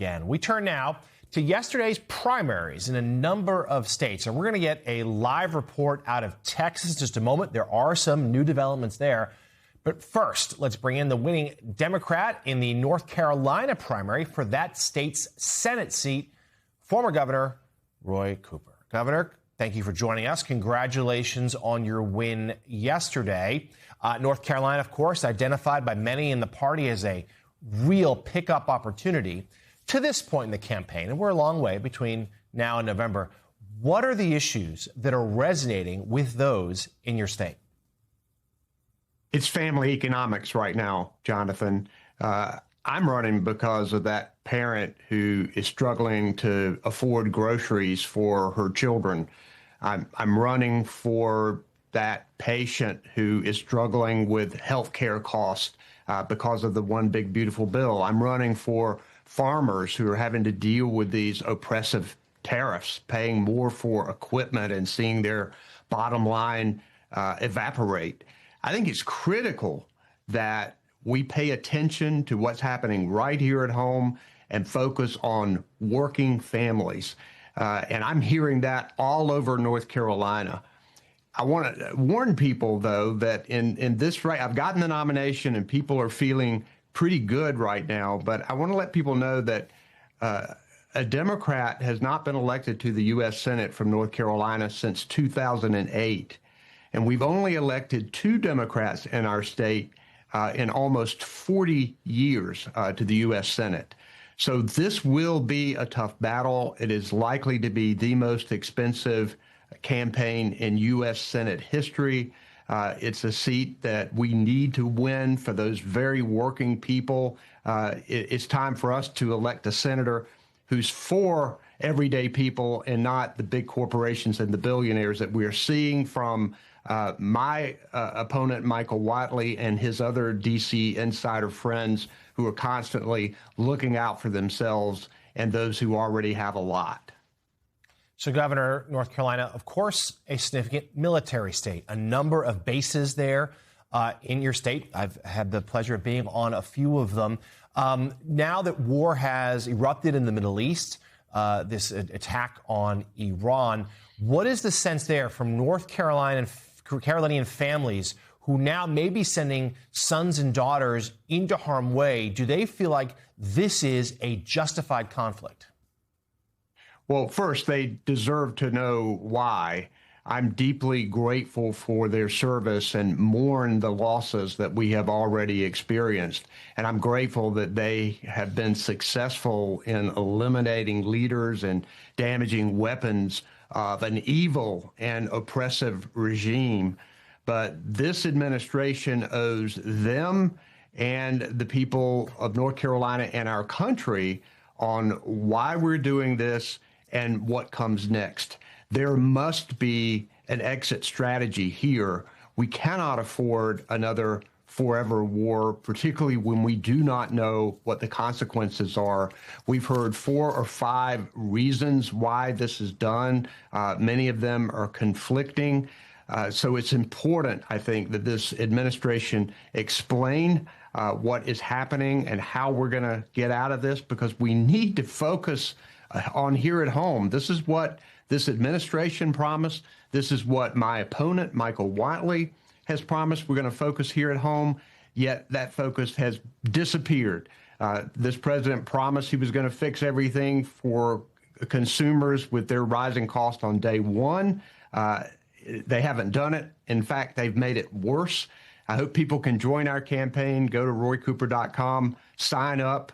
again. We turn now to yesterday's primaries in a number of states, and we're going to get a live report out of Texas in just a moment. There are some new developments there. But first, let's bring in the winning Democrat in the North Carolina primary for that state's Senate seat, former Governor Roy Cooper. Governor, thank you for joining us. Congratulations on your win yesterday. North Carolina, of course, identified by many in the party as a real pickup opportunity to this point in the campaign. And we're a long way between now and November. What are the issues that are resonating with those in your state? It's family economics right now, Jonathan. I'm running because of that parent who is struggling to afford groceries for her children. I'm running for that patient who is struggling with health care costs because of the One Big Beautiful Bill. I'm running for farmers who are having to deal with these oppressive tariffs, paying more for equipment and seeing their bottom line evaporate. I think it's critical that we pay attention to what's happening right here at home and focus on working families. And I'm hearing that all over North Carolina. I want to warn people, though, that in this race, I've gotten the nomination and people are feeling pretty good right now. But I want to let people know that a Democrat has not been elected to the U.S. Senate from North Carolina since 2008. And we've only elected 2 Democrats in our state in almost 40 years to the U.S. Senate. So this will be a tough battle. It is likely to be the most expensive campaign in U.S. Senate history. It's a seat that we need to win for those very working people. It's time for us to elect a senator who's for everyday people and not the big corporations and the billionaires that we're seeing from my opponent, Michael Whatley, and his other D.C. insider friends who are constantly looking out for themselves and those who already have a lot. So, Governor, North Carolina, of course, a significant military state, a number of bases there in your state. I've had the pleasure of being on a few of them. Now that war has erupted in the Middle East, this attack on Iran, what is the sense there from North Carolinian families who now may be sending sons and daughters into harm's way? Do they feel like this is a justified conflict? Well, first, they deserve to know why. I'm deeply grateful for their service and mourn the losses that we have already experienced. And I'm grateful that they have been successful in eliminating leaders and damaging weapons of an evil and oppressive regime. But this administration owes them and the people of North Carolina and our country on why we're doing this and what comes next. There must be an exit strategy here. We cannot afford another forever war, particularly when we do not know what the consequences are. We've heard 4 or 5 reasons why this is done. Many of them are conflicting. So it's important, I think, that this administration explain what is happening and how we're going to get out of this, because we need to focus on here at home. This is what this administration promised. This is what my opponent, Michael Whatley, has promised. We're going to focus here at home, yet that focus has disappeared. This president promised he was going to fix everything for consumers with their rising cost on day one. They haven't done it. In fact, they've made it worse. I hope people can join our campaign. Go to roycooper.com, sign up,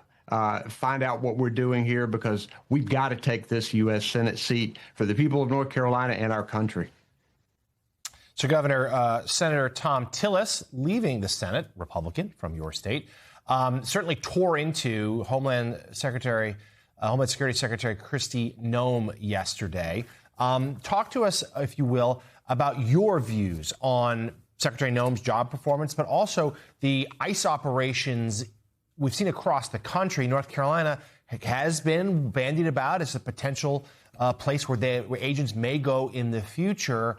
find out what we're doing here, because we've got to take this U.S. Senate seat for the people of North Carolina and our country. So, Governor, Senator Thom Tillis, leaving the Senate, Republican from your state, certainly tore into Homeland Security Secretary Kristi Noem yesterday. Talk to us, if you will, about your views on Secretary Noem's job performance, but also the ICE operations we've seen across the country. North Carolina has been bandied about as a potential place where agents may go in the future.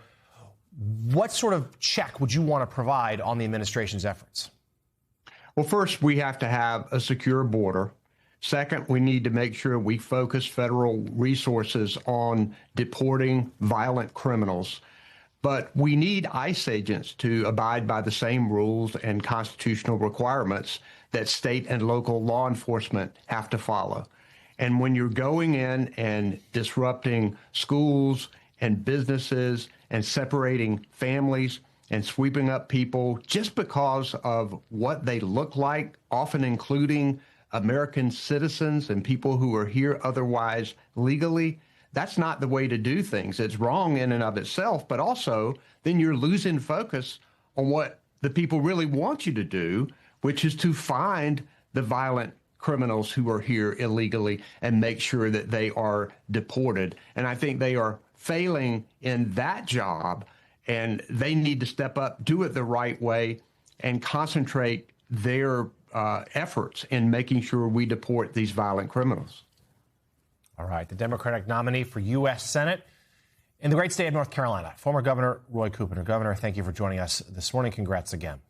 What sort of check would you want to provide on the administration's efforts? Well, first, we have to have a secure border. Second, we need to make sure we focus federal resources on deporting violent criminals. But we need ICE agents to abide by the same rules and constitutional requirements that state and local law enforcement have to follow. And when you're going in and disrupting schools and businesses and separating families and sweeping up people just because of what they look like, often including American citizens and people who are here otherwise legally, that's not the way to do things. It's wrong in and of itself, but also then you're losing focus on what the people really want you to do, which is to find the violent criminals who are here illegally and make sure that they are deported. And I think they are failing in that job, and they need to step up, do it the right way, and concentrate their efforts in making sure we deport these violent criminals. All right. The Democratic nominee for U.S. Senate in the great state of North Carolina, former Governor Roy Cooper. Governor, thank you for joining us this morning. Congrats again.